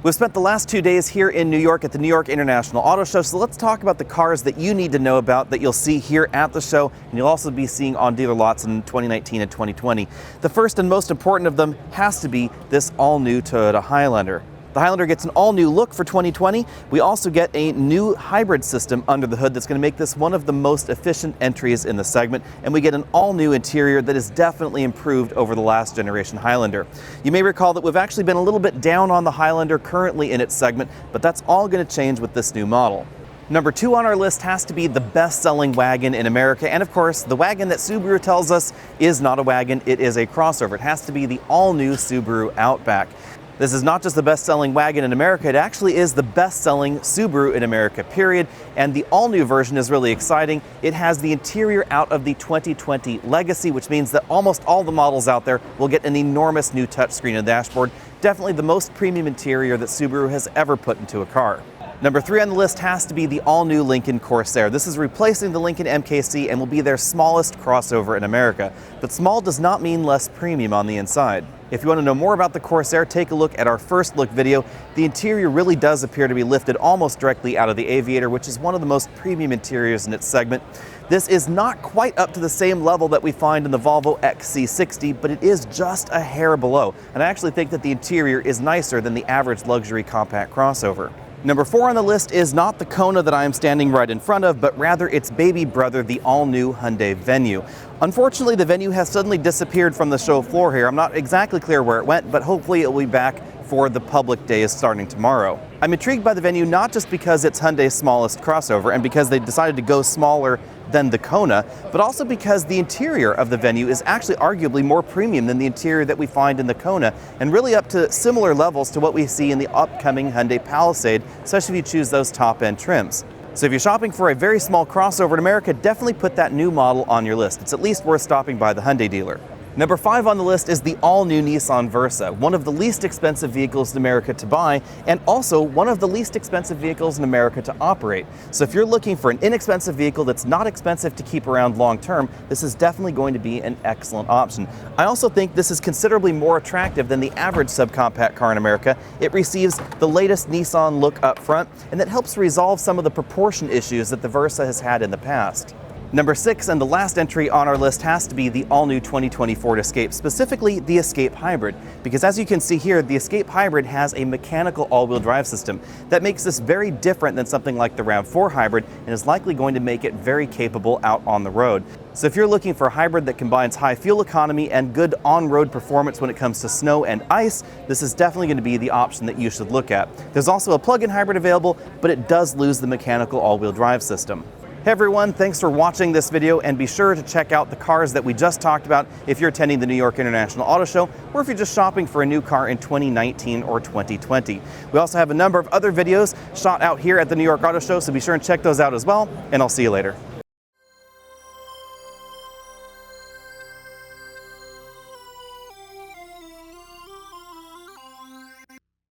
We've spent the last 2 days here in New York at the New York International Auto Show, so let's talk about the cars that you need to know about that you'll see here at the show, and you'll also be seeing on dealer lots in 2019 and 2020. The first and most important of them has to be this all-new Toyota Highlander. The Highlander gets an all-new look for 2020. We also get a new hybrid system under the hood that's going to make this one of the most efficient entries in the segment, and we get an all-new interior that is definitely improved over the last generation Highlander. You may recall that we've actually been a little bit down on the Highlander currently in its segment, but that's all going to change with this new model. Number 2 on our list has to be the best-selling wagon in America, and of course, the wagon that Subaru tells us is not a wagon, it is a crossover. It has to be the all-new Subaru Outback. This is not just the best-selling wagon in America, it actually is the best-selling Subaru in America, period. And the all-new version is really exciting. It has the interior out of the 2020 Legacy, which means that almost all the models out there will get an enormous new touchscreen and dashboard. Definitely the most premium interior that Subaru has ever put into a car. Number 3 on the list has to be the all-new Lincoln Corsair. This is replacing the Lincoln MKC and will be their smallest crossover in America. But small does not mean less premium on the inside. If you want to know more about the Corsair, take a look at our first look video. The interior really does appear to be lifted almost directly out of the Aviator, which is one of the most premium interiors in its segment. This is not quite up to the same level that we find in the Volvo XC60, but it is just a hair below. And I actually think that the interior is nicer than the average luxury compact crossover. Number 4 on the list is not the Kona that I am standing right in front of, but rather its baby brother, the all-new Hyundai Venu. Unfortunately, the Venu has suddenly disappeared from the show floor here. I'm not exactly clear where it went, but hopefully it will be back for the public days starting tomorrow. I'm intrigued by the Venu not just because it's Hyundai's smallest crossover and because they decided to go smaller than the Kona, but also because the interior of the Venu is actually arguably more premium than the interior that we find in the Kona, and really up to similar levels to what we see in the upcoming Hyundai Palisade, especially if you choose those top-end trims. So if you're shopping for a very small crossover in America, definitely put that new model on your list. It's at least worth stopping by the Hyundai dealer. Number 5 on the list is the all-new Nissan Versa, one of the least expensive vehicles in America to buy, and also one of the least expensive vehicles in America to operate. So if you're looking for an inexpensive vehicle that's not expensive to keep around long term, this is definitely going to be an excellent option. I also think this is considerably more attractive than the average subcompact car in America. It receives the latest Nissan look up front, and that helps resolve some of the proportion issues that the Versa has had in the past. Number 6 and the last entry on our list has to be the all-new 2020 Ford Escape, specifically the Escape Hybrid, because as you can see here, the Escape Hybrid has a mechanical all-wheel drive system that makes this very different than something like the RAV4 Hybrid and is likely going to make it very capable out on the road. So if you're looking for a hybrid that combines high fuel economy and good on-road performance when it comes to snow and ice, this is definitely going to be the option that you should look at. There's also a plug-in hybrid available, but it does lose the mechanical all-wheel drive system. Hey everyone, thanks for watching this video, and be sure to check out the cars that we just talked about if you're attending the New York International Auto Show or if you're just shopping for a new car in 2019 or 2020. We also have a number of other videos shot out here at the New York Auto Show, so be sure and check those out as well, and I'll see you later.